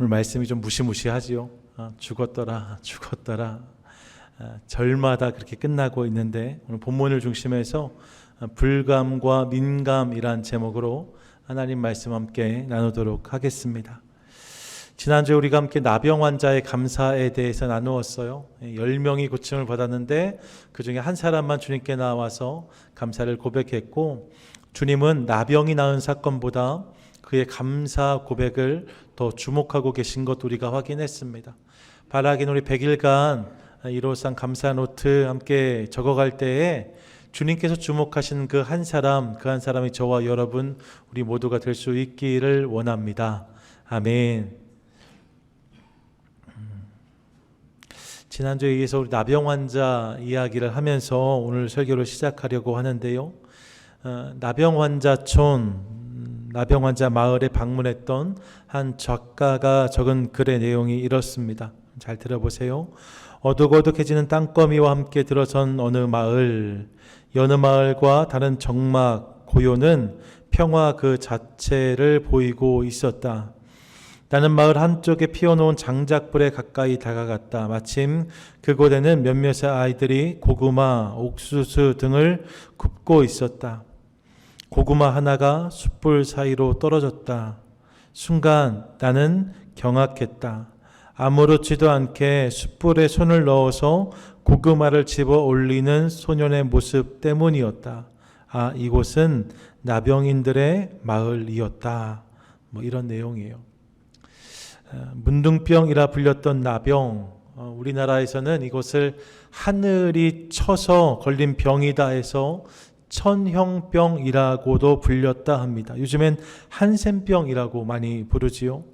오늘 말씀이 좀 무시무시하지요. 죽었더라 죽었더라. 절마다 그렇게 끝나고 있는데 오늘 본문을 중심해서 불감과 민감이란 제목으로 하나님 말씀 함께 나누도록 하겠습니다. 지난주에 우리가 함께 나병 환자의 감사에 대해서 나누었어요. 10명이 고침을 받았는데 그 중에 한 사람만 주님께 나와서 감사를 고백했고, 주님은 나병이 나은 사건보다 그의 감사 고백을 더 주목하고 계신 것 우리가 확인했습니다. 바라긴 우리 100일간 1호상 감사 노트 함께 적어갈 때에 주님께서 주목하신 그 한 사람이 저와 여러분 우리 모두가 될 수 있기를 원합니다. 아멘. 지난주에 이어서 우리 나병 환자 이야기를 하면서 오늘 설교를 시작하려고 하는데요. 나병 환자촌, 나병 환자 마을에 방문했던 한 작가가 적은 글의 내용이 이렇습니다. 잘 들어보세요. 어둑어둑해지는 땅거미와 함께 들어선 어느 마을, 여느 마을과 다른 적막, 고요는 평화 그 자체를 보이고 있었다. 나는 마을 한쪽에 피워놓은 장작불에 가까이 다가갔다. 마침 그곳에는 몇몇의 아이들이 고구마, 옥수수 등을 굽고 있었다. 고구마 하나가 숯불 사이로 떨어졌다. 순간 나는 경악했다. 아무렇지도 않게 숯불에 손을 넣어서 고구마를 집어 올리는 소년의 모습 때문이었다. 이곳은 나병인들의 마을이었다. 이런 내용이에요. 문둥병이라 불렸던 나병, 우리나라에서는 이것을 하늘이 쳐서 걸린 병이다 해서 천형병이라고도 불렸다 합니다. 요즘엔 한센병이라고 많이 부르지요.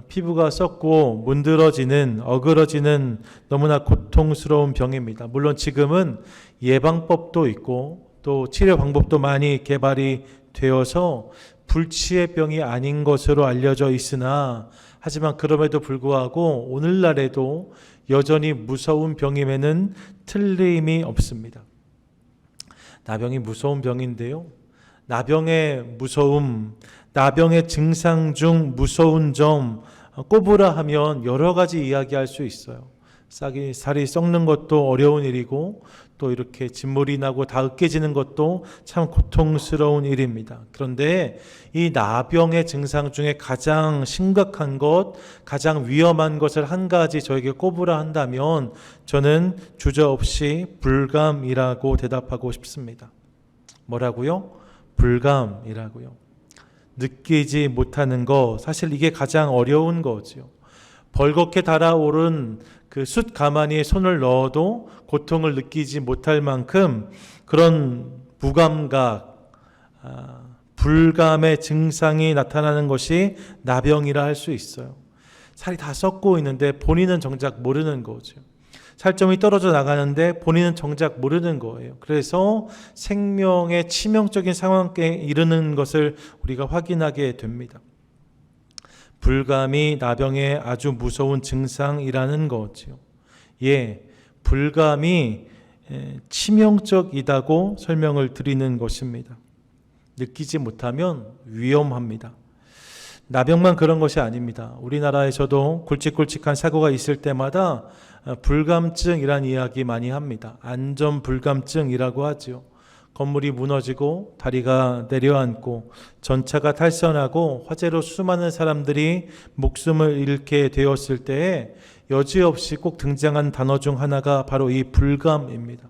피부가 썩고 문드러지는, 어그러지는 너무나 고통스러운 병입니다. 물론 지금은 예방법도 있고 또 치료 방법도 많이 개발이 되어서 불치의 병이 아닌 것으로 알려져 있으나, 하지만 그럼에도 불구하고 오늘날에도 여전히 무서운 병임에는 틀림이 없습니다. 나병이 무서운 병인데요. 나병의 무서움, 나병의 증상 중 무서운 점 꼽으라 하면 여러 가지 이야기할 수 있어요. 살이 썩는 것도 어려운 일이고 또 이렇게 진물이 나고 다 으깨지는 것도 참 고통스러운 일입니다. 그런데 이 나병의 증상 중에 가장 심각한 것, 가장 위험한 것을 한 가지 저에게 꼽으라 한다면 저는 주저없이 불감이라고 대답하고 싶습니다. 뭐라고요? 불감이라고요. 느끼지 못하는 것, 사실 이게 가장 어려운 거죠. 벌겋게 달아오른 그 숯 가마니에 손을 넣어도 고통을 느끼지 못할 만큼 그런 무감각, 불감의 증상이 나타나는 것이 나병이라 할 수 있어요. 살이 다 썩고 있는데 본인은 정작 모르는 거죠. 살점이 떨어져 나가는데 본인은 정작 모르는 거예요. 그래서 생명의 치명적인 상황에 이르는 것을 우리가 확인하게 됩니다. 불감이 나병의 아주 무서운 증상이라는 거죠. 불감이 치명적이다고 설명을 드리는 것입니다. 느끼지 못하면 위험합니다. 나병만 그런 것이 아닙니다. 우리나라에서도 굵직굵직한 사고가 있을 때마다 불감증이라는 이야기 많이 합니다. 안전불감증이라고 하죠. 건물이 무너지고 다리가 내려앉고 전차가 탈선하고 화재로 수많은 사람들이 목숨을 잃게 되었을 때에 여지없이 꼭 등장한 단어 중 하나가 바로 이 불감입니다.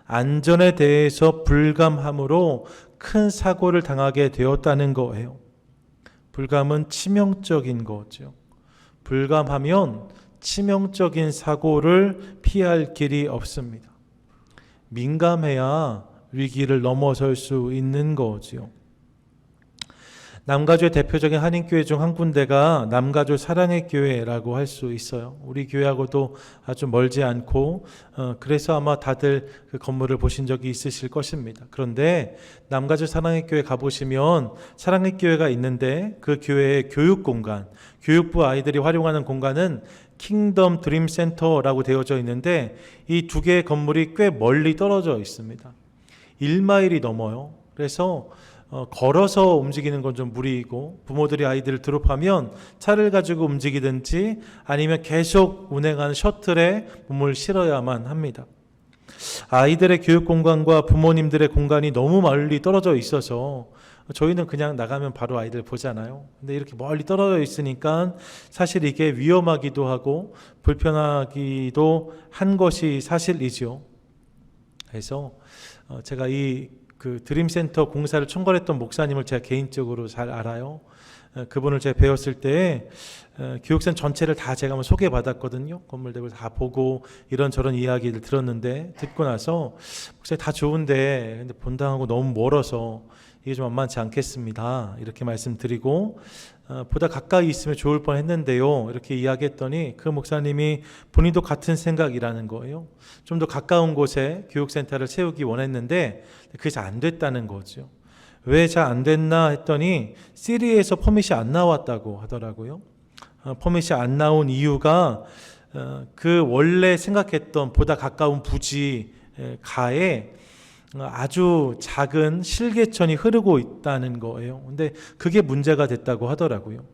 안전에 대해서 불감함으로 큰 사고를 당하게 되었다는 거예요. 불감은 치명적인 거죠. 불감하면 치명적인 사고를 피할 길이 없습니다. 민감해야 위기를 넘어설 수 있는 거지요. 남가주의 대표적인 한인교회 중 한 군데가 남가주 사랑의 교회라고 할 수 있어요. 우리 교회하고도 아주 멀지 않고 그래서 아마 다들 그 건물을 보신 적이 있으실 것입니다. 그런데 남가주 사랑의 교회 가보시면 사랑의 교회가 있는데 그 교회의 교육공간, 교육부 아이들이 활용하는 공간은 킹덤 드림 센터라고 되어져 있는데 이 두 개의 건물이 꽤 멀리 떨어져 있습니다. 1마일이 넘어요. 그래서 걸어서 움직이는 건 좀 무리이고 부모들이 아이들을 드롭하면 차를 가지고 움직이든지 아니면 계속 운행하는 셔틀에 몸을 실어야만 합니다. 아이들의 교육 공간과 부모님들의 공간이 너무 멀리 떨어져 있어서 저희는 그냥 나가면 바로 아이들 보잖아요. 근데 이렇게 멀리 떨어져 있으니까 사실 이게 위험하기도 하고 불편하기도 한 것이 사실이죠. 그래서 제가 그 드림센터 공사를 총괄했던 목사님을 제가 개인적으로 잘 알아요. 그분을 제가 배웠을 때 교육센 전체를 다 제가 한번 소개받았거든요. 건물들을 다 보고 이런저런 이야기를 들었는데 듣고 나서 목사님 다 좋은데 근데 본당하고 너무 멀어서 이게 좀 만만치 않겠습니다. 이렇게 말씀드리고 보다 가까이 있으면 좋을 뻔했는데요. 이렇게 이야기했더니 그 목사님이 본인도 같은 생각이라는 거예요. 좀 더 가까운 곳에 교육센터를 세우기 원했는데 그게 잘 안 됐다는 거죠. 왜 잘 안 됐나 했더니 시리에서 퍼밋이 안 나왔다고 하더라고요. 퍼밋이 안 나온 이유가 그 원래 생각했던 보다 가까운 부지 가에 아주 작은 실개천이 흐르고 있다는 거예요. 근데 그게 문제가 됐다고 하더라고요.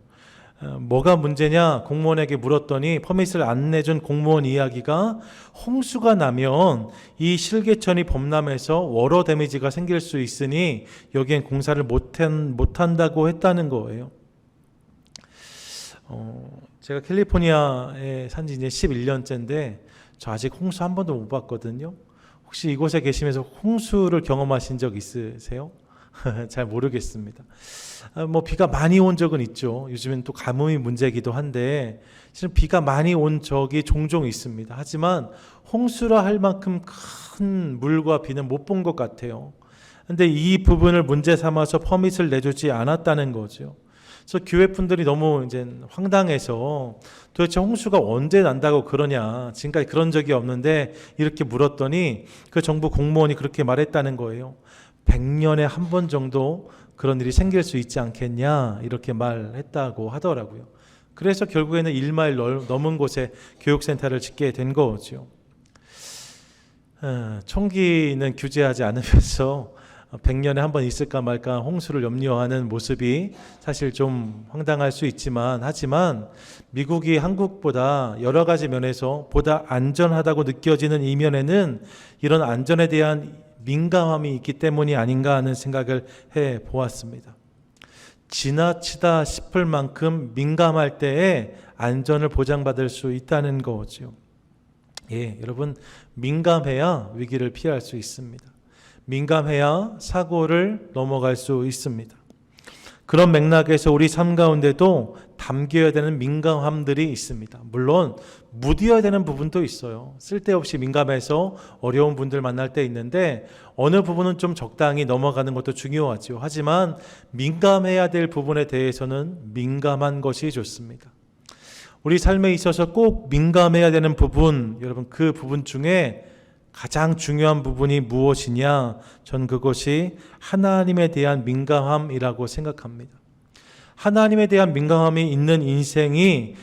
뭐가 문제냐 공무원에게 물었더니 퍼밋을 안 내준 공무원 이야기가 홍수가 나면 이 실개천이 범람해서 워러 데미지가 생길 수 있으니 여기엔 공사를 못한다고 했다는 거예요. 제가 캘리포니아에 산지 이제 11년째인데 저 아직 홍수 한 번도 못 봤거든요. 혹시 이곳에 계시면서 홍수를 경험하신 적 있으세요? 잘 모르겠습니다. 비가 많이 온 적은 있죠. 요즘엔 또 가뭄이 문제이기도 한데 실은 비가 많이 온 적이 종종 있습니다. 하지만 홍수라 할 만큼 큰 물과 비는 못 본 것 같아요. 근데 이 부분을 문제 삼아서 퍼밋을 내주지 않았다는 거죠. 그래서 교회 분들이 너무 이제 황당해서 도대체 홍수가 언제 난다고 그러냐, 지금까지 그런 적이 없는데 이렇게 물었더니 그 정부 공무원이 그렇게 말했다는 거예요. 100년에 한 번 정도 그런 일이 생길 수 있지 않겠냐 이렇게 말했다고 하더라고요. 그래서 결국에는 1마일 넘은 곳에 교육센터를 짓게 된 거죠. 총기는 규제하지 않으면서 100년에 한 번 있을까 말까 홍수를 염려하는 모습이 사실 좀 황당할 수 있지만 하지만 미국이 한국보다 여러 가지 면에서 보다 안전하다고 느껴지는 이면에는 이런 안전에 대한 민감함이 있기 때문이 아닌가 하는 생각을 해 보았습니다. 지나치다 싶을 만큼 민감할 때에 안전을 보장받을 수 있다는 거죠. 여러분 민감해야 위기를 피할 수 있습니다. 민감해야 사고를 넘어갈 수 있습니다. 그런 맥락에서 우리 삶 가운데도 담겨야 되는 민감함들이 있습니다. 물론 무디어야 되는 부분도 있어요. 쓸데없이 민감해서 어려운 분들 만날 때 있는데 어느 부분은 좀 적당히 넘어가는 것도 중요하죠. 하지만 민감해야 될 부분에 대해서는 민감한 것이 좋습니다. 우리 삶에 있어서 꼭 민감해야 되는 부분, 여러분 그 부분 중에 가장 중요한 부분이 무엇이냐? 전 그것이 하나님에 대한 민감함이라고 생각합니다. 하나님에 대한 민감함이 있는 인생이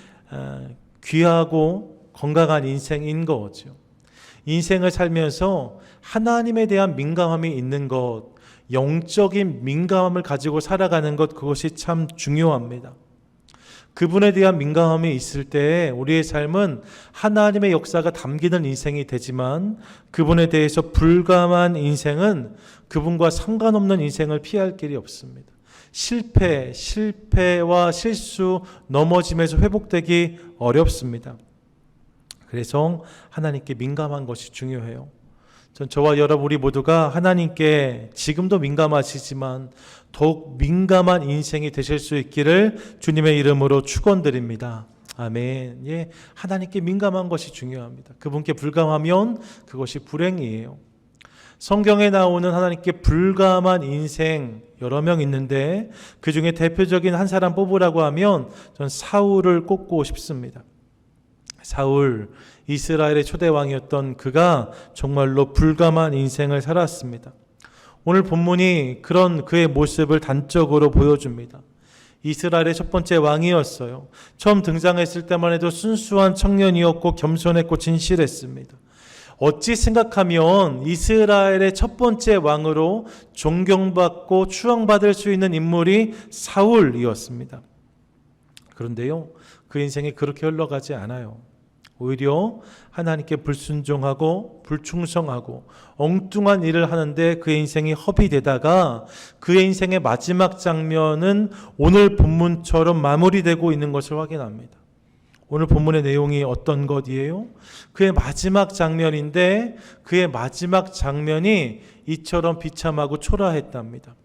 귀하고 건강한 인생인 거죠. 인생을 살면서 하나님에 대한 민감함이 있는 것, 영적인 민감함을 가지고 살아가는 것, 그것이 참 중요합니다. 그분에 대한 민감함이 있을 때 우리의 삶은 하나님의 역사가 담기는 인생이 되지만 그분에 대해서 불감한 인생은 그분과 상관없는 인생을 피할 길이 없습니다. 실패와 실수, 넘어짐에서 회복되기 어렵습니다. 그래서 하나님께 민감한 것이 중요해요. 저와 여러분 우리 모두가 하나님께 지금도 민감하시지만 더욱 민감한 인생이 되실 수 있기를 주님의 이름으로 축원드립니다. 아멘. 하나님께 민감한 것이 중요합니다. 그분께 불감하면 그것이 불행이에요. 성경에 나오는 하나님께 불감한 인생 여러 명 있는데 그 중에 대표적인 한 사람 뽑으라고 하면 전 사울을 꼽고 싶습니다. 사울, 이스라엘의 초대 왕이었던 그가 정말로 불감한 인생을 살았습니다. 오늘 본문이 그런 그의 모습을 단적으로 보여줍니다. 이스라엘의 첫 번째 왕이었어요. 처음 등장했을 때만 해도 순수한 청년이었고 겸손했고 진실했습니다. 어찌 생각하면 이스라엘의 첫 번째 왕으로 존경받고 추앙받을 수 있는 인물이 사울이었습니다. 그런데요, 그 인생이 그렇게 흘러가지 않아요. 오히려 하나님께 불순종하고 불충성하고 엉뚱한 일을 하는데 그의 인생이 허비되다가 그의 인생의 마지막 장면은 오늘 본문처럼 마무리되고 있는 것을 확인합니다. 오늘 본문의 내용이 어떤 것이에요? 그의 마지막 장면인데 그의 마지막 장면이 이처럼 비참하고 초라했답니다.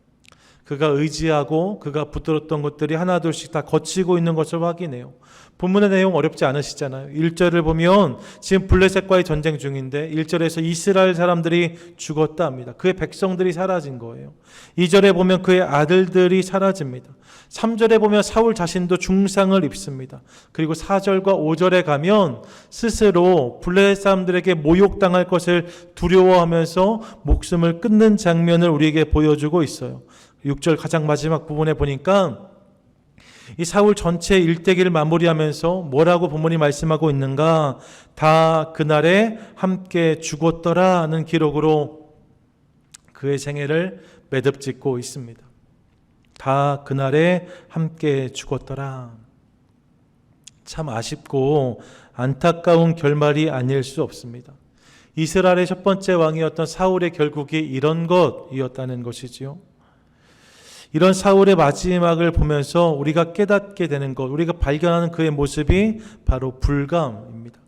그가 의지하고 그가 붙들었던 것들이 하나둘씩 다 거치고 있는 것을 확인해요. 본문의 내용 어렵지 않으시잖아요. 1절을 보면 지금 블레셋과의 전쟁 중인데 1절에서 이스라엘 사람들이 죽었다 합니다. 그의 백성들이 사라진 거예요. 2절에 보면 그의 아들들이 사라집니다. 3절에 보면 사울 자신도 중상을 입습니다. 그리고 4절과 5절에 가면 스스로 블레셋 사람들에게 모욕당할 것을 두려워하면서 목숨을 끊는 장면을 우리에게 보여주고 있어요. 6절 가장 마지막 부분에 보니까 이 사울 전체 일대기를 마무리하면서 뭐라고 본문이 말씀하고 있는가? 다 그날에 함께 죽었더라 하는 기록으로 그의 생애를 매듭짓고 있습니다. 다 그날에 함께 죽었더라. 참 아쉽고 안타까운 결말이 아닐 수 없습니다. 이스라엘의 첫 번째 왕이었던 사울의 결국이 이런 것이었다는 것이지요. 이런 사울의 마지막을 보면서 우리가 깨닫게 되는 것, 우리가 발견하는 그의 모습이 바로 불감입니다.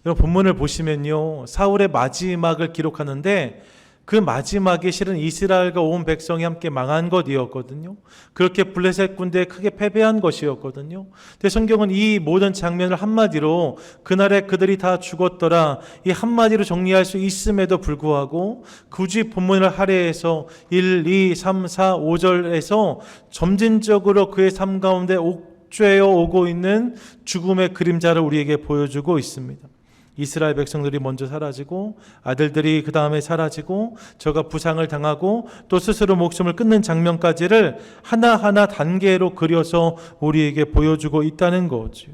여러분 본문을 보시면요, 사울의 마지막을 기록하는데 그 마지막이 실은 이스라엘과 온 백성이 함께 망한 것이었거든요. 그렇게 블레셋 군대에 크게 패배한 것이었거든요. 근데 성경은 이 모든 장면을 한마디로 그날에 그들이 다 죽었더라, 이 한마디로 정리할 수 있음에도 불구하고 굳이 본문을 할애해서 1, 2, 3, 4, 5절에서 점진적으로 그의 삶 가운데 옥죄어 오고 있는 죽음의 그림자를 우리에게 보여주고 있습니다. 이스라엘 백성들이 먼저 사라지고 아들들이 그 다음에 사라지고 저가 부상을 당하고 또 스스로 목숨을 끊는 장면까지를 하나하나 단계로 그려서 우리에게 보여주고 있다는 거죠.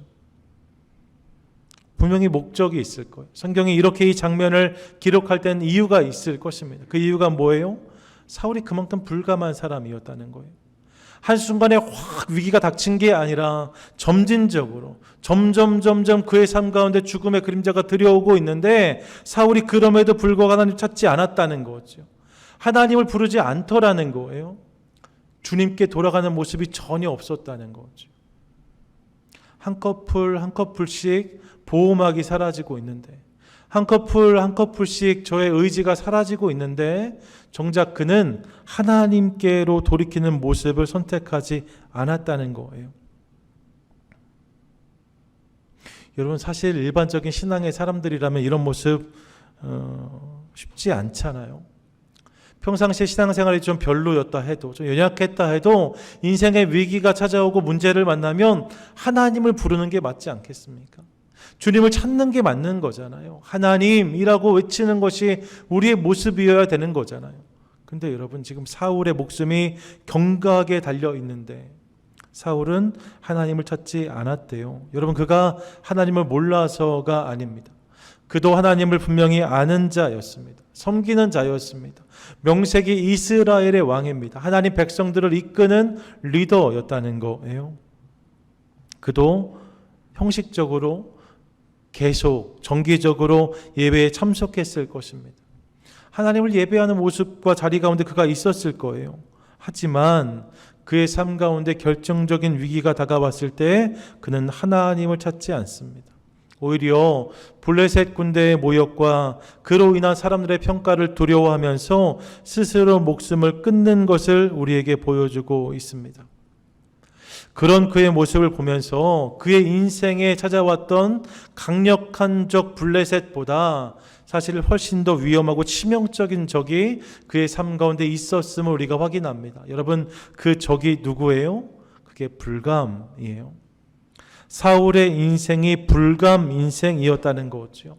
분명히 목적이 있을 거예요. 성경이 이렇게 이 장면을 기록할 때는 이유가 있을 것입니다. 그 이유가 뭐예요? 사울이 그만큼 불감한 사람이었다는 거예요. 한순간에 확 위기가 닥친 게 아니라 점진적으로 점점 그의 삶 가운데 죽음의 그림자가 들여오고 있는데 사울이 그럼에도 불구하고 하나님 찾지 않았다는 거죠. 하나님을 부르지 않더라는 거예요. 주님께 돌아가는 모습이 전혀 없었다는 거죠. 한 커플씩 보호막이 사라지고 있는데 한 커플씩 저의 의지가 사라지고 있는데 정작 그는 하나님께로 돌이키는 모습을 선택하지 않았다는 거예요. 여러분 사실 일반적인 신앙의 사람들이라면 이런 모습 쉽지 않잖아요. 평상시에 신앙생활이 좀 별로였다 해도 좀 연약했다 해도 인생의 위기가 찾아오고 문제를 만나면 하나님을 부르는 게 맞지 않겠습니까? 주님을 찾는 게 맞는 거잖아요. 하나님이라고 외치는 것이 우리의 모습이어야 되는 거잖아요. 근데 여러분 지금 사울의 목숨이 경각에 달려 있는데 사울은 하나님을 찾지 않았대요. 여러분 그가 하나님을 몰라서가 아닙니다. 그도 하나님을 분명히 아는 자였습니다. 섬기는 자였습니다. 명색이 이스라엘의 왕입니다. 하나님 백성들을 이끄는 리더였다는 거예요. 그도 형식적으로 계속 정기적으로 예배에 참석했을 것입니다. 하나님을 예배하는 모습과 자리 가운데 그가 있었을 거예요. 하지만 그의 삶 가운데 결정적인 위기가 다가왔을 때 그는 하나님을 찾지 않습니다. 오히려 블레셋 군대의 모욕과 그로 인한 사람들의 평가를 두려워하면서 스스로 목숨을 끊는 것을 우리에게 보여주고 있습니다. 그런 그의 모습을 보면서 그의 인생에 찾아왔던 강력한 적 블레셋보다 사실 훨씬 더 위험하고 치명적인 적이 그의 삶 가운데 있었음을 우리가 확인합니다. 여러분 그 적이 누구예요? 그게 불감이에요. 사울의 인생이 불감 인생이었다는 거죠.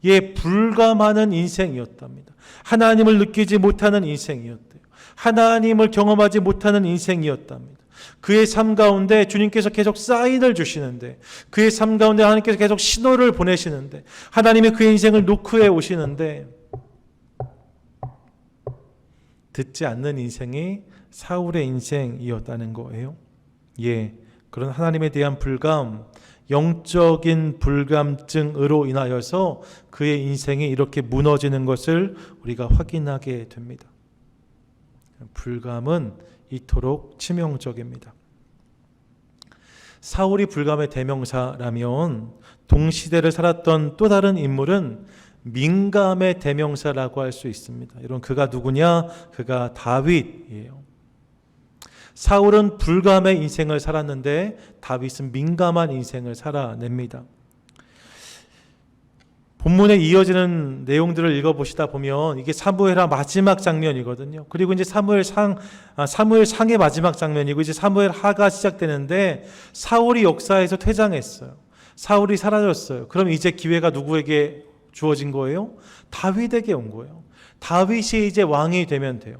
예, 불감하는 인생이었답니다. 하나님을 느끼지 못하는 인생이었대요. 하나님을 경험하지 못하는 인생이었답니다. 그의 삶 가운데 주님께서 계속 사인을 주시는데, 그의 삶 가운데 하나님께서 계속 신호를 보내시는데, 하나님의 그의 인생을 노크해 오시는데 듣지 않는 인생이 사울의 인생이었다는 거예요. 그런 하나님에 대한 불감, 영적인 불감증으로 인하여서 그의 인생이 이렇게 무너지는 것을 우리가 확인하게 됩니다. 불감은 이토록 치명적입니다. 사울이 불감의 대명사라면 동시대를 살았던 또 다른 인물은 민감의 대명사라고 할 수 있습니다. 여러분, 그가 누구냐? 그가 다윗이에요. 사울은 불감의 인생을 살았는데 다윗은 민감한 인생을 살아냅니다. 본문에 이어지는 내용들을 읽어보시다 보면 이게 사무엘하 마지막 장면이거든요. 그리고 이제 사무엘상의 마지막 장면이고 이제 사무엘하가 시작되는데 사울이 역사에서 퇴장했어요. 사울이 사라졌어요. 그럼 이제 기회가 누구에게 주어진 거예요? 다윗에게 온 거예요. 다윗이 이제 왕이 되면 돼요.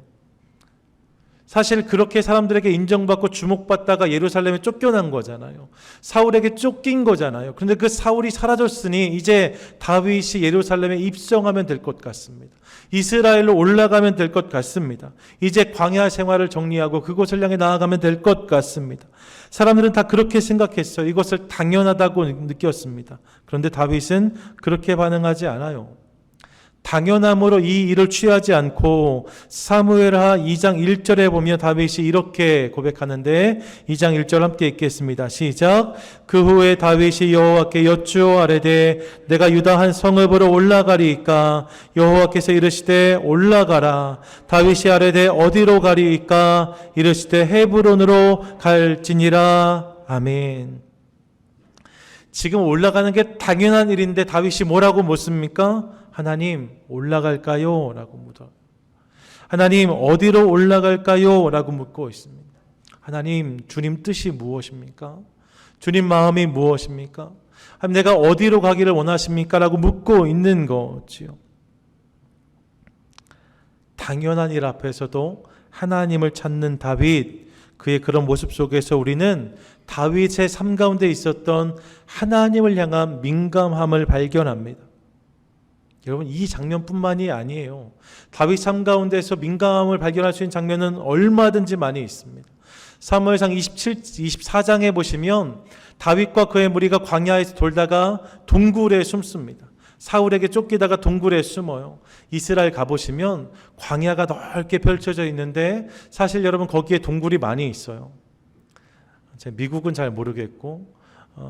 사실 그렇게 사람들에게 인정받고 주목받다가 예루살렘에 쫓겨난 거잖아요. 사울에게 쫓긴 거잖아요. 그런데 그 사울이 사라졌으니 이제 다윗이 예루살렘에 입성하면 될 것 같습니다. 이스라엘로 올라가면 될 것 같습니다. 이제 광야 생활을 정리하고 그곳을 향해 나아가면 될 것 같습니다. 사람들은 다 그렇게 생각했어요. 이것을 당연하다고 느꼈습니다. 그런데 다윗은 그렇게 반응하지 않아요. 당연함으로 이 일을 취하지 않고 사무엘하 2장 1절에 보면 다윗이 이렇게 고백하는데 2장 1절 함께 읽겠습니다. 시작. 그 후에 다윗이 여호와께 여쭈어 아뢰되 내가 유다 한 성읍으로 올라가리이까? 여호와께서 이르시되 올라가라. 다윗이 아뢰되 어디로 가리이까? 이르시되 헤브론으로 갈지니라. 아멘. 지금 올라가는 게 당연한 일인데 다윗이 뭐라고 묻습니까? 하나님 올라갈까요? 라고 묻어요. 하나님 어디로 올라갈까요? 라고 묻고 있습니다. 하나님 주님 뜻이 무엇입니까? 주님 마음이 무엇입니까? 하나님 내가 어디로 가기를 원하십니까? 라고 묻고 있는 거지요. 당연한 일 앞에서도 하나님을 찾는 다윗, 그의 그런 모습 속에서 우리는 다윗의 삶 가운데 있었던 하나님을 향한 민감함을 발견합니다. 여러분, 이 장면뿐만이 아니에요. 다윗 삶 가운데서 민감함을 발견할 수 있는 장면은 얼마든지 많이 있습니다. 사무엘상 24장에 보시면 다윗과 그의 무리가 광야에서 돌다가 동굴에 숨습니다. 사울에게 쫓기다가 동굴에 숨어요. 이스라엘 가보시면 광야가 넓게 펼쳐져 있는데 사실 여러분 거기에 동굴이 많이 있어요. 미국은 잘 모르겠고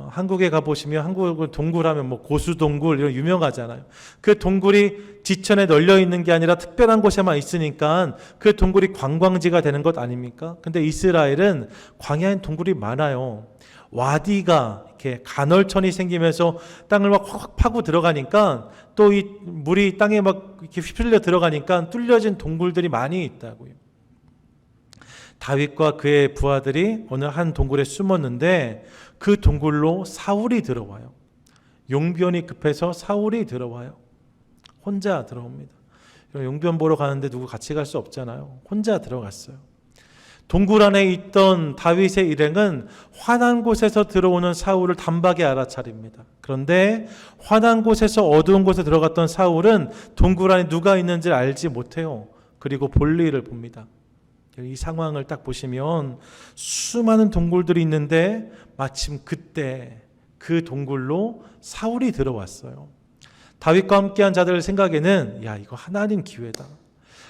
한국에 가보시면 한국은 동굴하면 뭐 고수동굴 이런 유명하잖아요. 그 동굴이 지천에 널려 있는 게 아니라 특별한 곳에만 있으니까 그 동굴이 관광지가 되는 것 아닙니까? 근데 이스라엘은 광야엔 동굴이 많아요. 와디가 이렇게 간헐천이 생기면서 땅을 막 확 파고 들어가니까 또 이 물이 땅에 막 이렇게 휩쓸려 들어가니까 뚫려진 동굴들이 많이 있다고요. 다윗과 그의 부하들이 어느 한 동굴에 숨었는데 그 동굴로 사울이 들어와요. 용변이 급해서 사울이 들어와요. 혼자 들어옵니다. 용변 보러 가는데 누구 같이 갈 수 없잖아요. 혼자 들어갔어요. 동굴 안에 있던 다윗의 일행은 환한 곳에서 들어오는 사울을 단박에 알아차립니다. 그런데 환한 곳에서 어두운 곳에 들어갔던 사울은 동굴 안에 누가 있는지 알지 못해요. 그리고 볼일을 봅니다. 이 상황을 딱 보시면 수많은 동굴들이 있는데 마침 그때 그 동굴로 사울이 들어왔어요. 다윗과 함께한 자들 생각에는 야, 이거 하나님 기회다.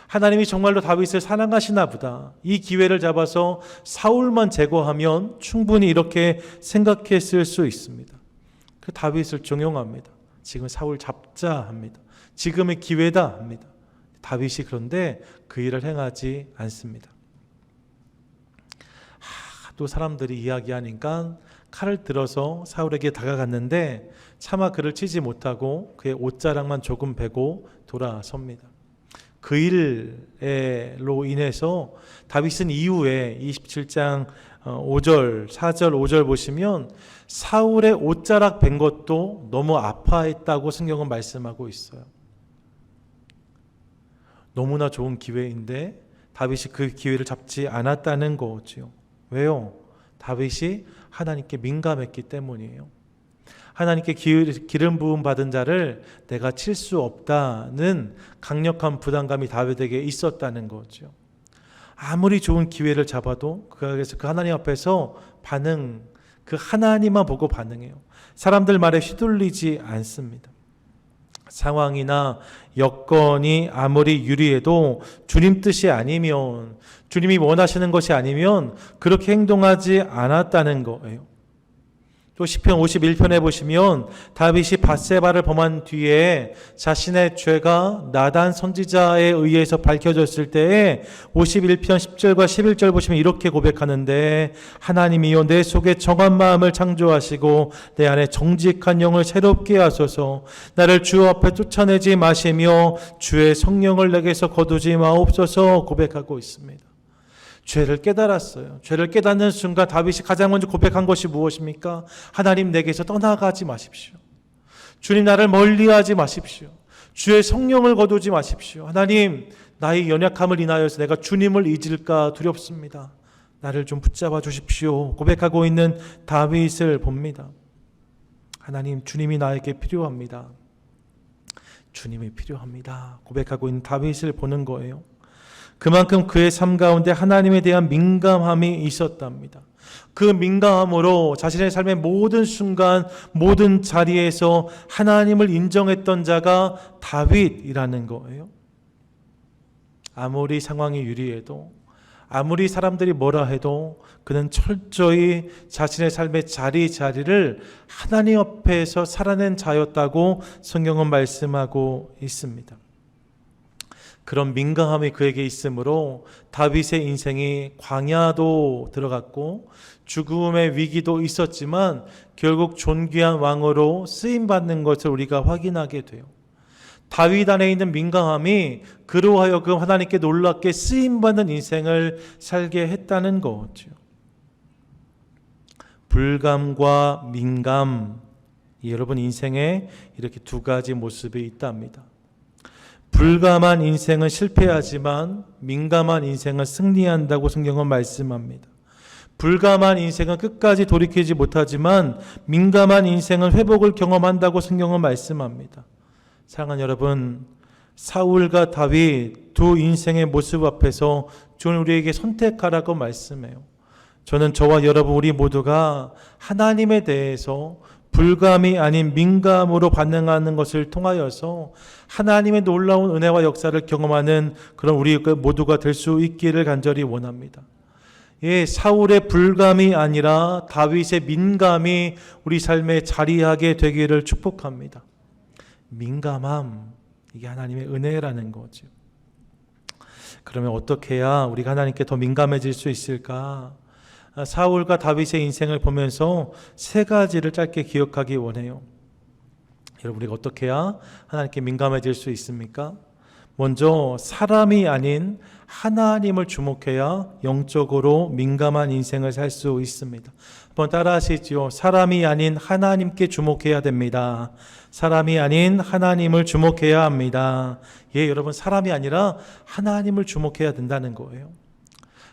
하나님이 정말로 다윗을 사랑하시나 보다. 이 기회를 잡아서 사울만 제거하면 충분히 이렇게 생각했을 수 있습니다. 그 다윗을 종용합니다. 지금 사울 잡자 합니다. 지금의 기회다 합니다. 다윗이 그런데 그 일을 행하지 않습니다. 또 사람들이 이야기하니까 칼을 들어서 사울에게 다가갔는데 차마 그를 치지 못하고 그의 옷자락만 조금 베고 돌아섭니다. 그 일로 인해서 다윗은 이후에 27장 5절, 4절, 5절 보시면 사울의 옷자락 벤 것도 너무 아파했다고 성경은 말씀하고 있어요. 너무나 좋은 기회인데 다윗이 그 기회를 잡지 않았다는 거죠. 왜요? 다윗이 하나님께 민감했기 때문이에요. 하나님께 기름 부음 받은 자를 내가 칠 수 없다는 강력한 부담감이 다윗에게 있었다는 거죠. 아무리 좋은 기회를 잡아도 그래서 그 하나님 앞에서 그 하나님만 보고 반응해요. 사람들 말에 휘둘리지 않습니다. 상황이나 여건이 아무리 유리해도 주님 뜻이 아니면, 주님이 원하시는 것이 아니면 그렇게 행동하지 않았다는 거예요. 또 시편 51편에 보시면 다윗이 밧세바를 범한 뒤에 자신의 죄가 나단 선지자에 의해서 밝혀졌을 때에 51편 10절과 11절 보시면 이렇게 고백하는데, 하나님이여 내 속에 정한 마음을 창조하시고 내 안에 정직한 영을 새롭게 하소서. 나를 주 앞에 쫓아내지 마시며 주의 성령을 내게서 거두지 마옵소서 고백하고 있습니다. 죄를 깨달았어요. 죄를 깨닫는 순간 다윗이 가장 먼저 고백한 것이 무엇입니까? 하나님 내게서 떠나가지 마십시오. 주님 나를 멀리하지 마십시오. 주의 성령을 거두지 마십시오. 하나님 나의 연약함을 인하여서 내가 주님을 잊을까 두렵습니다. 나를 좀 붙잡아 주십시오 고백하고 있는 다윗을 봅니다. 하나님 주님이 나에게 필요합니다. 주님이 필요합니다 고백하고 있는 다윗을 보는 거예요. 그만큼 그의 삶 가운데 하나님에 대한 민감함이 있었답니다. 그 민감함으로 자신의 삶의 모든 순간, 모든 자리에서 하나님을 인정했던 자가 다윗이라는 거예요. 아무리 상황이 유리해도, 아무리 사람들이 뭐라 해도 그는 철저히 자신의 삶의 자리를 하나님 앞에서 살아낸 자였다고 성경은 말씀하고 있습니다. 그런 민감함이 그에게 있으므로 다윗의 인생이 광야도 들어갔고 죽음의 위기도 있었지만 결국 존귀한 왕으로 쓰임받는 것을 우리가 확인하게 돼요. 다윗 안에 있는 민감함이 그로 하여금 하나님께 놀랍게 쓰임받는 인생을 살게 했다는 거죠. 불감과 민감, 여러분 인생에 이렇게 두 가지 모습이 있답니다. 불감한 인생은 실패하지만 민감한 인생은 승리한다고 성경은 말씀합니다. 불감한 인생은 끝까지 돌이키지 못하지만 민감한 인생은 회복을 경험한다고 성경은 말씀합니다. 사랑하는 여러분, 사울과 다윗 두 인생의 모습 앞에서 주는 우리에게 선택하라고 말씀해요. 저는 저와 여러분 우리 모두가 하나님에 대해서 불감이 아닌 민감으로 반응하는 것을 통하여서 하나님의 놀라운 은혜와 역사를 경험하는 그런 우리 모두가 될 수 있기를 간절히 원합니다. 예, 사울의 불감이 아니라 다윗의 민감이 우리 삶에 자리하게 되기를 축복합니다. 민감함, 이게 하나님의 은혜라는 거죠. 그러면 어떻게 해야 우리가 하나님께 더 민감해질 수 있을까? 사울과 다윗의 인생을 보면서 세 가지를 짧게 기억하기 원해요. 여러분, 우리가 어떻게 해야 하나님께 민감해질 수 있습니까? 먼저 사람이 아닌 하나님을 주목해야 영적으로 민감한 인생을 살 수 있습니다. 한번 따라 하시죠. 사람이 아닌 하나님께 주목해야 됩니다. 사람이 아닌 하나님을 주목해야 합니다. 예, 여러분, 사람이 아니라 하나님을 주목해야 된다는 거예요.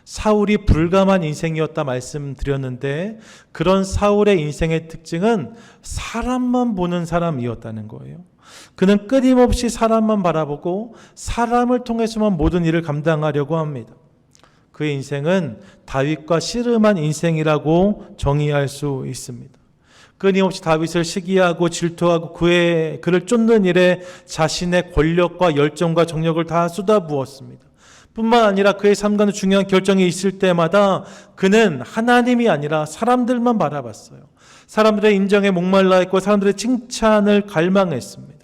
사울이 불감한 인생이었다 말씀드렸는데 그런 사울의 인생의 특징은 사람만 보는 사람이었다는 거예요. 그는 끊임없이 사람만 바라보고 사람을 통해서만 모든 일을 감당하려고 합니다. 그의 인생은 다윗과 씨름한 인생이라고 정의할 수 있습니다. 끊임없이 다윗을 시기하고 질투하고 그를 쫓는 일에 자신의 권력과 열정과 정력을 다 쏟아부었습니다. 뿐만 아니라 그의 삶 가운데 중요한 결정이 있을 때마다 그는 하나님이 아니라 사람들만 바라봤어요. 사람들의 인정에 목말라 했고 사람들의 칭찬을 갈망했습니다.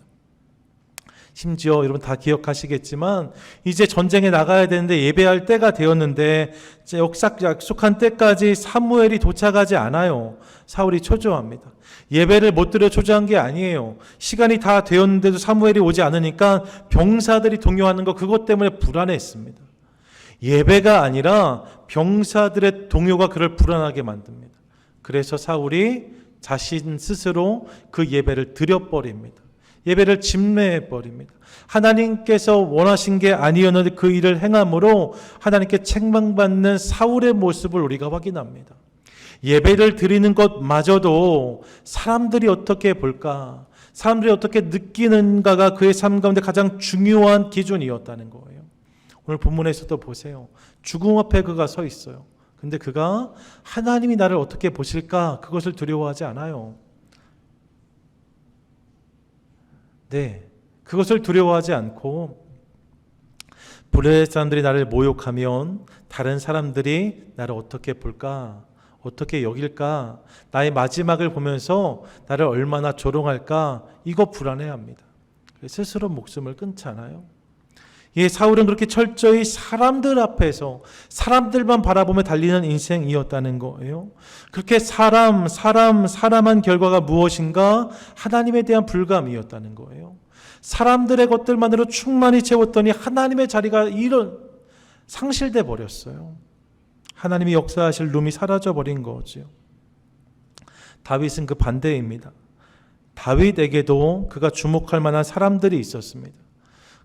심지어 여러분 다 기억하시겠지만 이제 전쟁에 나가야 되는데 예배할 때가 되었는데 약속한 때까지 사무엘이 도착하지 않아요. 사울이 초조합니다. 예배를 못 드려 초조한 게 아니에요. 시간이 다 되었는데도 사무엘이 오지 않으니까 병사들이 동요하는 거 그것 때문에 불안했습니다. 예배가 아니라 병사들의 동요가 그를 불안하게 만듭니다. 그래서 사울이 자신 스스로 그 예배를 드려버립니다. 예배를 집례해 버립니다. 하나님께서 원하신 게 아니었는데 그 일을 행함으로 하나님께 책망받는 사울의 모습을 우리가 확인합니다. 예배를 드리는 것마저도 사람들이 어떻게 볼까, 사람들이 어떻게 느끼는가가 그의 삶 가운데 가장 중요한 기준이었다는 거예요. 오늘 본문에서도 보세요. 죽음 앞에 그가 서 있어요. 근데 그가 하나님이 나를 어떻게 보실까, 그것을 두려워하지 않아요. 네, 그것을 두려워하지 않고, 불의의 사람들이 나를 모욕하면 다른 사람들이 나를 어떻게 볼까, 어떻게 여길까, 나의 마지막을 보면서 나를 얼마나 조롱할까, 이거 불안해합니다. 스스로 목숨을 끊지 않아요. 예, 사울은 그렇게 철저히 사람들 앞에서 사람들만 바라보며 달리는 인생이었다는 거예요. 그렇게 사람한 결과가 무엇인가? 하나님에 대한 불감이었다는 거예요. 사람들의 것들만으로 충만히 채웠더니 하나님의 자리가 상실돼 버렸어요. 하나님이 역사하실 룸이 사라져 버린 거죠. 다윗은 그 반대입니다. 다윗에게도 그가 주목할 만한 사람들이 있었습니다.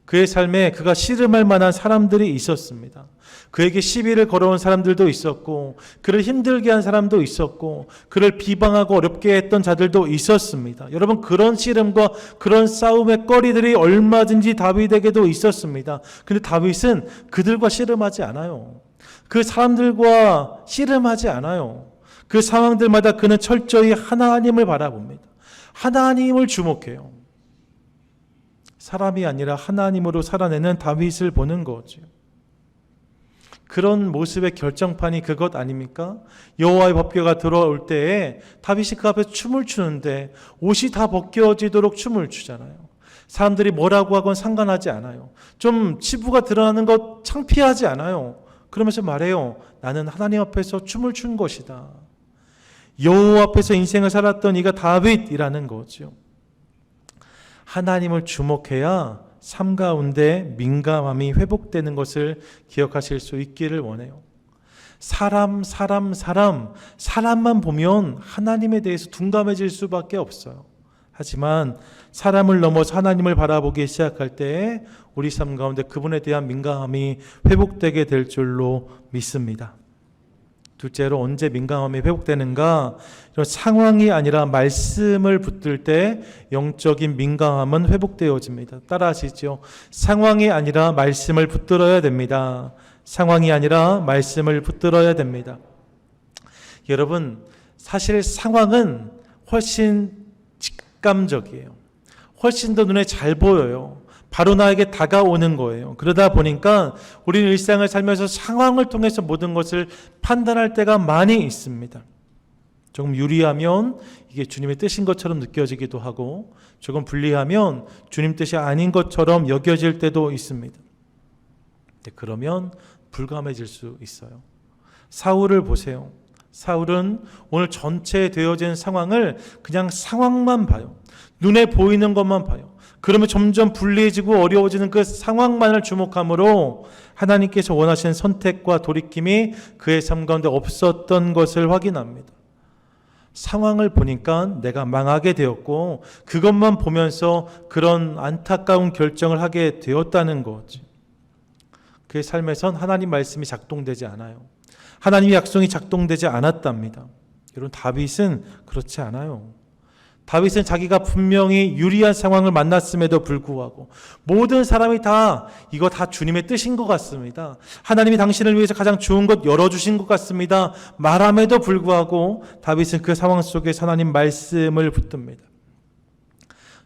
그의 삶에 그가 씨름할 만한 사람들이 있었습니다. 그에게 시비를 걸어온 사람들도 있었고, 그를 힘들게 한 사람도 있었고, 그를 비방하고 어렵게 했던 자들도 있었습니다. 여러분, 그런 씨름과 그런 싸움의 거리들이 얼마든지 다윗에게도 있었습니다. 그런데 다윗은 그들과 씨름하지 않아요. 그 사람들과 씨름하지 않아요. 그 상황들마다 그는 철저히 하나님을 바라봅니다. 하나님을 주목해요. 사람이 아니라 하나님으로 살아내는 다윗을 보는 거죠. 그런 모습의 결정판이 그것 아닙니까? 여호와의 법궤가 들어올 때에 다윗이 그 앞에 춤을 추는데 옷이 다 벗겨지도록 춤을 추잖아요. 사람들이 뭐라고 하건 상관하지 않아요. 좀 치부가 드러나는 것 창피하지 않아요. 그러면서 말해요. 나는 하나님 앞에서 춤을 춘 것이다. 여호와 앞에서 인생을 살았던 이가 다윗이라는 거죠. 하나님을 주목해야 삶 가운데 민감함이 회복되는 것을 기억하실 수 있기를 원해요. 사람만 보면 하나님에 대해서 둔감해질 수밖에 없어요. 하지만 사람을 넘어서 하나님을 바라보기 시작할 때 우리 삶 가운데 그분에 대한 민감함이 회복되게 될 줄로 믿습니다. 둘째로 언제 민감함이 회복되는가? 이런 상황이 아니라 말씀을 붙들 때 영적인 민감함은 회복되어집니다. 따라하시죠. 상황이 아니라 말씀을 붙들어야 됩니다. 상황이 아니라 말씀을 붙들어야 됩니다. 여러분, 사실 상황은 훨씬 직감적이에요. 훨씬 더 눈에 잘 보여요. 바로 나에게 다가오는 거예요. 그러다 보니까 우리는 일상을 살면서 상황을 통해서 모든 것을 판단할 때가 많이 있습니다. 조금 유리하면 이게 주님의 뜻인 것처럼 느껴지기도 하고, 조금 불리하면 주님 뜻이 아닌 것처럼 여겨질 때도 있습니다. 그러면 불감해질 수 있어요. 사울을 보세요. 사울은 오늘 전체에 되어진 상황을 그냥 상황만 봐요. 눈에 보이는 것만 봐요. 그러면 점점 불리해지고 어려워지는 그 상황만을 주목함으로 하나님께서 원하시는 선택과 돌이킴이 그의 삶 가운데 없었던 것을 확인합니다. 상황을 보니까 내가 망하게 되었고 그것만 보면서 그런 안타까운 결정을 하게 되었다는 거죠. 그의 삶에선 하나님 말씀이 작동되지 않아요. 하나님의 약속이 작동되지 않았답니다. 여러분, 다윗은 그렇지 않아요. 다윗은 자기가 분명히 유리한 상황을 만났음에도 불구하고 모든 사람이 이거 다 주님의 뜻인 것 같습니다. 하나님이 당신을 위해서 가장 좋은 것 열어주신 것 같습니다. 말함에도 불구하고 다윗은 그 상황 속에서 하나님 말씀을 붙듭니다.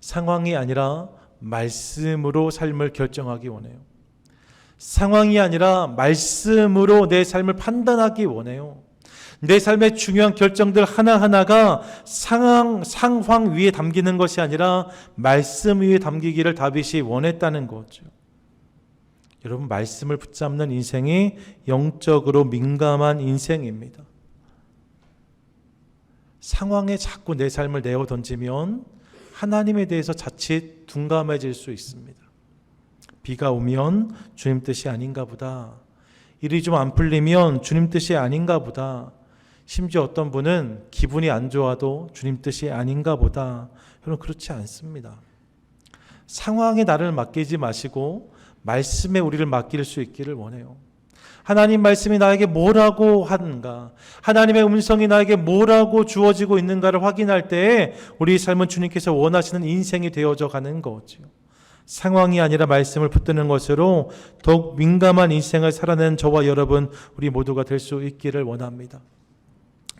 상황이 아니라 말씀으로 삶을 결정하기 원해요. 상황이 아니라 말씀으로 내 삶을 판단하기 원해요. 내 삶의 중요한 결정들 하나하나가 상황 위에 담기는 것이 아니라 말씀 위에 담기기를 다윗이 원했다는 거죠. 여러분, 말씀을 붙잡는 인생이 영적으로 민감한 인생입니다. 상황에 자꾸 내 삶을 내어 던지면 하나님에 대해서 자칫 둔감해질 수 있습니다. 비가 오면 주님 뜻이 아닌가 보다. 일이 좀 안 풀리면 주님 뜻이 아닌가 보다. 심지어 어떤 분은 기분이 안 좋아도 주님 뜻이 아닌가 보다. 여러분, 그렇지 않습니다. 상황에 나를 맡기지 마시고 말씀에 우리를 맡길 수 있기를 원해요. 하나님 말씀이 나에게 뭐라고 하는가, 하나님의 음성이 나에게 뭐라고 주어지고 있는가를 확인할 때에 우리 삶은 주님께서 원하시는 인생이 되어져 가는 거죠. 상황이 아니라 말씀을 붙드는 것으로 더욱 민감한 인생을 살아내는 저와 여러분, 우리 모두가 될 수 있기를 원합니다.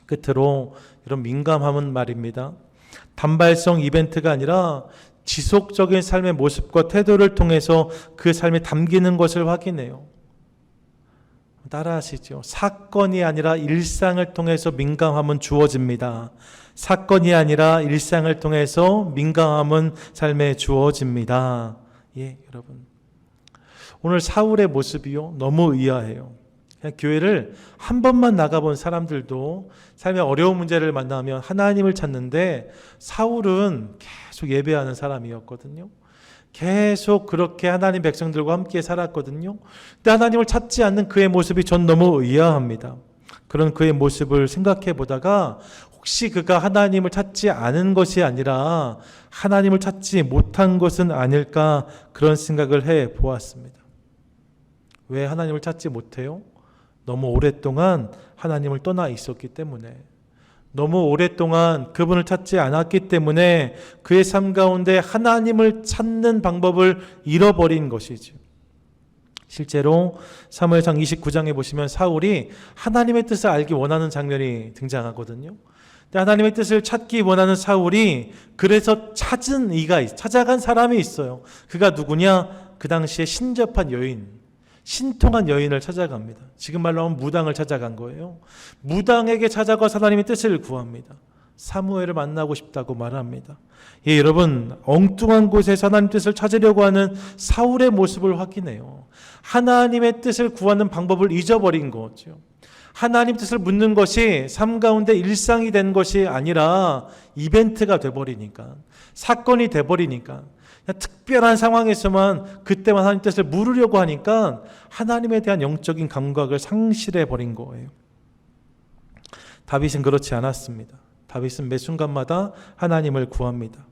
끝으로 이런 민감함은 말입니다, 단발성 이벤트가 아니라 지속적인 삶의 모습과 태도를 통해서 그 삶이 담기는 것을 확인해요. 따라하시죠. 사건이 아니라 일상을 통해서 민감함은 주어집니다. 사건이 아니라 일상을 통해서 민감함은 삶에 주어집니다. 예, 여러분. 오늘 사울의 모습이요, 너무 의아해요. 그냥 교회를 한 번만 나가본 사람들도 삶의 어려운 문제를 만나면 하나님을 찾는데, 사울은 계속 예배하는 사람이었거든요. 계속 그렇게 하나님 백성들과 함께 살았거든요. 근데 하나님을 찾지 않는 그의 모습이 전 너무 의아합니다. 그런 그의 모습을 생각해 보다가 혹시 그가 하나님을 찾지 않은 것이 아니라 하나님을 찾지 못한 것은 아닐까, 그런 생각을 해 보았습니다. 왜 하나님을 찾지 못해요? 너무 오랫동안 하나님을 떠나 있었기 때문에, 너무 오랫동안 그분을 찾지 않았기 때문에 그의 삶 가운데 하나님을 찾는 방법을 잃어버린 것이죠. 실제로 사무엘상 29장에 보시면 사울이 하나님의 뜻을 알기 원하는 장면이 등장하거든요. 근데 하나님의 뜻을 찾기 원하는 사울이 그래서 찾아간 사람이 있어요. 그가 누구냐? 그 당시에 신접한 여인, 신통한 여인을 찾아갑니다. 지금 말로 하면 무당을 찾아간 거예요. 무당에게 찾아가 하나님의 뜻을 구합니다. 사무엘을 만나고 싶다고 말합니다. 예, 여러분, 엉뚱한 곳에서 하나님의 뜻을 찾으려고 하는 사울의 모습을 확인해요. 하나님의 뜻을 구하는 방법을 잊어버린 거죠. 하나님 뜻을 묻는 것이 삶 가운데 일상이 된 것이 아니라 이벤트가 돼버리니까, 사건이 돼버리니까, 특별한 상황에서만 그때만 하나님 뜻을 물으려고 하니까 하나님에 대한 영적인 감각을 상실해 버린 거예요. 다윗은 그렇지 않았습니다. 다윗은 매 순간마다 하나님을 구합니다.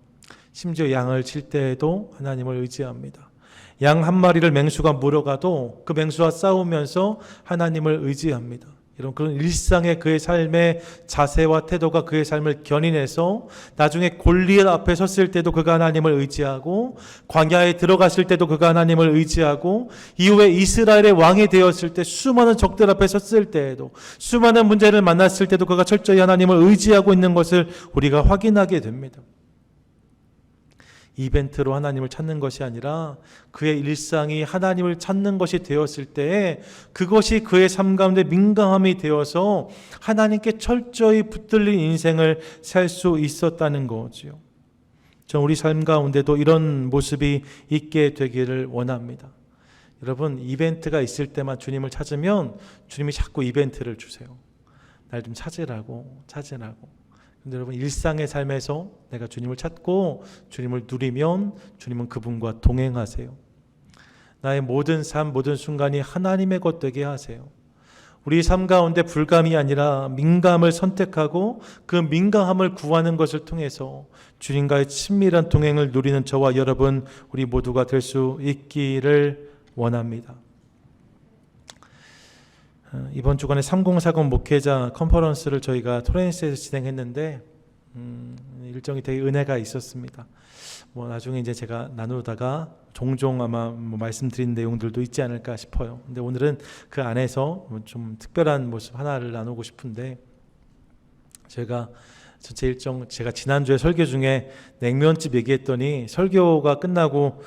심지어 양을 칠 때에도 하나님을 의지합니다. 양 한 마리를 맹수가 물어가도 그 맹수와 싸우면서 하나님을 의지합니다. 이런 그런 일상의 그의 삶의 자세와 태도가 그의 삶을 견인해서 나중에 골리앗 앞에 섰을 때도 그가 하나님을 의지하고, 광야에 들어갔을 때도 그가 하나님을 의지하고, 이후에 이스라엘의 왕이 되었을 때 수많은 적들 앞에 섰을 때에도, 수많은 문제를 만났을 때도 그가 철저히 하나님을 의지하고 있는 것을 우리가 확인하게 됩니다. 이벤트로 하나님을 찾는 것이 아니라 그의 일상이 하나님을 찾는 것이 되었을 때에 그것이 그의 삶 가운데 민감함이 되어서 하나님께 철저히 붙들린 인생을 살 수 있었다는 거죠. 저는 우리 삶 가운데도 이런 모습이 있게 되기를 원합니다. 여러분, 이벤트가 있을 때만 주님을 찾으면 주님이 자꾸 이벤트를 주세요. 날 좀 찾으라고. 근데 여러분, 일상의 삶에서 내가 주님을 찾고 주님을 누리면 주님은 그분과 동행하세요. 나의 모든 삶, 모든 순간이 하나님의 것 되게 하세요. 우리 삶 가운데 불감이 아니라 민감을 선택하고 그 민감함을 구하는 것을 통해서 주님과의 친밀한 동행을 누리는 저와 여러분, 우리 모두가 될 수 있기를 원합니다. 이번 주간에 3040 목회자 컨퍼런스를 저희가 토렌스에서 진행했는데 일정이 되게 은혜가 있었습니다. 나중에 이제 제가 나누다가 종종 아마 말씀드린 내용들도 있지 않을까 싶어요. 근데 오늘은 그 안에서 좀 특별한 모습 하나를 나누고 싶은데, 제가 전체 일정, 제가 지난주에 설교 중에 냉면집 얘기했더니 설교가 끝나고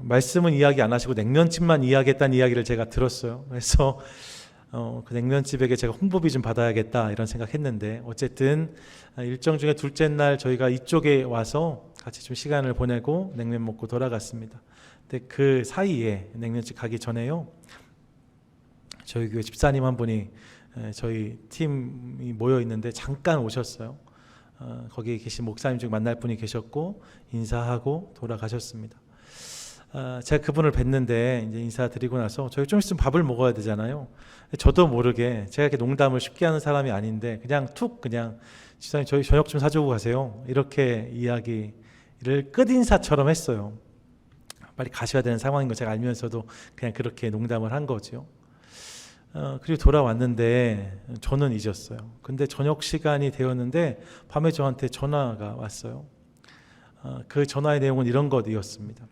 말씀은 이야기 안 하시고 냉면집만 이야기했다는 이야기를 제가 들었어요. 그래서 그 냉면집에게 제가 홍보비 좀 받아야겠다 이런 생각했는데, 어쨌든 일정 중에 둘째 날 저희가 이쪽에 와서 같이 좀 시간을 보내고 냉면 먹고 돌아갔습니다. 근데 그 사이에 냉면집 가기 전에요, 저희 교회 집사님 한 분이 저희 팀이 모여 있는데 잠깐 오셨어요. 거기 계신 목사님 중 만날 분이 계셨고 인사하고 돌아가셨습니다. 제가 그분을 뵀는데 이제 인사드리고 나서 저희 좀 있으면 밥을 먹어야 되잖아요. 저도 모르게, 제가 이렇게 농담을 쉽게 하는 사람이 아닌데 그냥 집사님 저희 저녁 좀 사주고 가세요, 이렇게 이야기를 끝인사처럼 했어요. 빨리 가셔야 되는 상황인 거 제가 알면서도 그냥 그렇게 농담을 한 거죠. 그리고 돌아왔는데 저는 잊었어요. 근데 저녁 시간이 되었는데 밤에 저한테 전화가 왔어요. 그 전화의 내용은 이런 것이었습니다.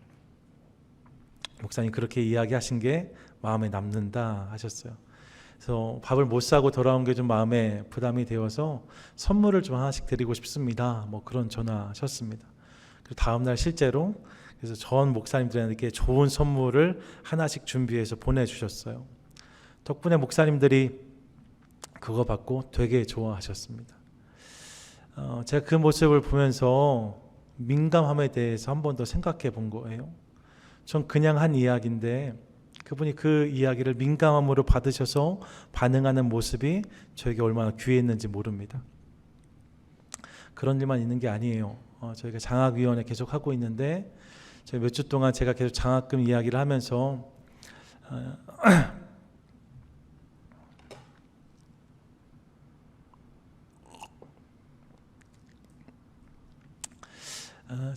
목사님 그렇게 이야기하신 게 마음에 남는다 하셨어요. 그래서 밥을 못 사고 돌아온 게 좀 마음에 부담이 되어서 선물을 좀 하나씩 드리고 싶습니다. 뭐 그런 전화하셨습니다. 그리고 다음날 실제로 그래서 전 목사님들에게 좋은 선물을 하나씩 준비해서 보내주셨어요. 덕분에 목사님들이 그거 받고 되게 좋아하셨습니다. 제가 그 모습을 보면서 민감함에 대해서 한 번 더 생각해 본 거예요. 전 그냥 한 이야기인데 그분이 그 이야기를 민감함으로 받으셔서 반응하는 모습이 저에게 얼마나 귀했는지 모릅니다. 그런 일만 있는 게 아니에요. 저희가 장학위원회 계속 하고 있는데 몇 주 동안 제가 계속 장학금 이야기를 하면서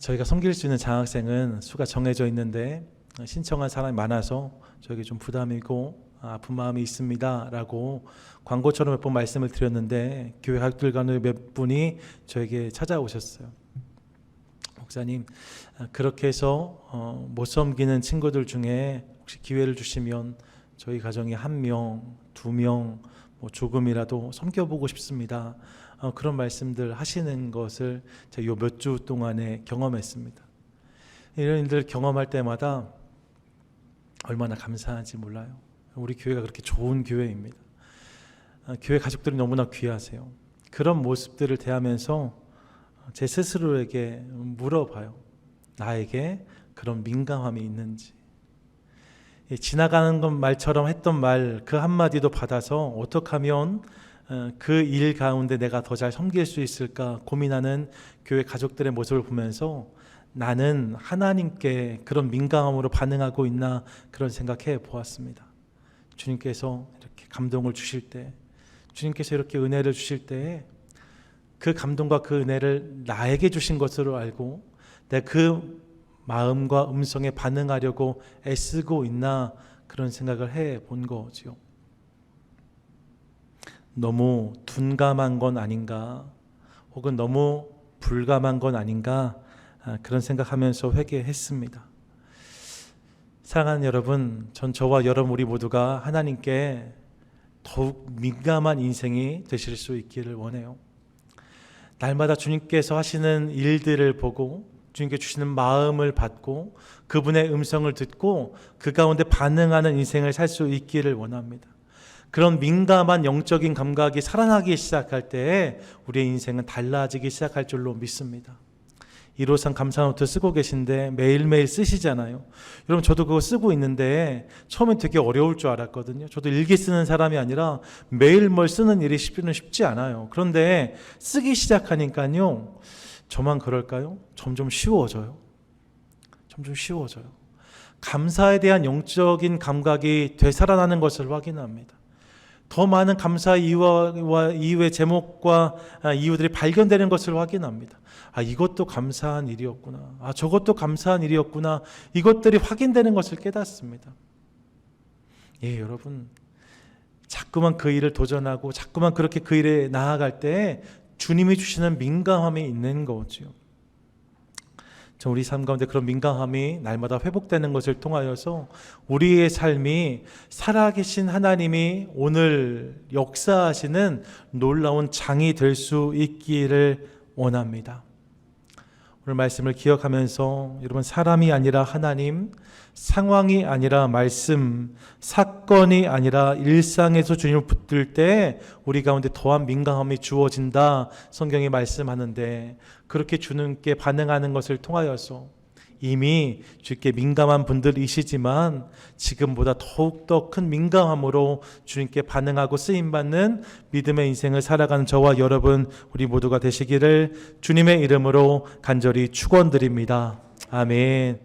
저희가 섬길 수 있는 장학생은 수가 정해져 있는데 신청한 사람이 많아서 저에게 좀 부담이고 아픈 마음이 있습니다 라고 광고처럼 몇 번 말씀을 드렸는데 교회 가족들 간에 몇 분이 저에게 찾아오셨어요. 목사님 그렇게 해서 못 섬기는 친구들 중에 혹시 기회를 주시면 저희 가정에 1명, 2명 뭐 조금이라도 섬겨보고 싶습니다. 그런 말씀들 하시는 것을 제가 요 몇 주 동안에 경험했습니다. 이런 일들 경험할 때마다 얼마나 감사한지 몰라요. 우리 교회가 그렇게 좋은 교회입니다. 교회 가족들이 너무나 귀하세요. 그런 모습들을 대하면서 제 스스로에게 물어봐요. 나에게 그런 민감함이 있는지. 지나가는 것 말처럼 했던 말 그 한마디도 받아서 어떻게 하면 그 일 가운데 내가 더 잘 섬길 수 있을까 고민하는 교회 가족들의 모습을 보면서 나는 하나님께 그런 민감함으로 반응하고 있나 그런 생각해 보았습니다. 주님께서 이렇게 감동을 주실 때, 주님께서 이렇게 은혜를 주실 때 그 감동과 그 은혜를 나에게 주신 것으로 알고 내가 그 마음과 음성에 반응하려고 애쓰고 있나 그런 생각을 해 본 거지요. 너무 둔감한 건 아닌가 혹은 너무 불감한 건 아닌가 그런 생각하면서 회개했습니다. 사랑하는 여러분, 저와 여러분 우리 모두가 하나님께 더욱 민감한 인생이 되실 수 있기를 원해요. 날마다 주님께서 하시는 일들을 보고 주님께 주시는 마음을 받고 그분의 음성을 듣고 그 가운데 반응하는 인생을 살 수 있기를 원합니다. 그런 민감한 영적인 감각이 살아나기 시작할 때에 우리의 인생은 달라지기 시작할 줄로 믿습니다. 1호상 감사노트 쓰고 계신데 매일매일 쓰시잖아요. 여러분 저도 그거 쓰고 있는데 처음엔 되게 어려울 줄 알았거든요. 저도 일기 쓰는 사람이 아니라 매일 뭘 쓰는 일이 쉽지 않아요. 그런데 쓰기 시작하니까요. 저만 그럴까요? 점점 쉬워져요. 점점 쉬워져요. 감사에 대한 영적인 감각이 되살아나는 것을 확인합니다. 더 많은 감사 이유의 제목과 이유들이 발견되는 것을 확인합니다. 이것도 감사한 일이었구나. 저것도 감사한 일이었구나. 이것들이 확인되는 것을 깨닫습니다. 예, 여러분. 자꾸만 그 일을 도전하고 자꾸만 그렇게 그 일에 나아갈 때 주님이 주시는 민감함이 있는 거죠. 우리 삶 가운데 그런 민감함이 날마다 회복되는 것을 통하여서 우리의 삶이 살아계신 하나님이 오늘 역사하시는 놀라운 장이 될 수 있기를 원합니다. 오늘 말씀을 기억하면서 여러분 사람이 아니라 하나님, 상황이 아니라 말씀, 사건이 아니라 일상에서 주님을 붙들 때 우리 가운데 더한 민감함이 주어진다 성경이 말씀하는데 그렇게 주님께 반응하는 것을 통하여서 이미 주께 민감한 분들이시지만 지금보다 더욱더 큰 민감함으로 주님께 반응하고 쓰임받는 믿음의 인생을 살아가는 저와 여러분 우리 모두가 되시기를 주님의 이름으로 간절히 축원드립니다. 아멘.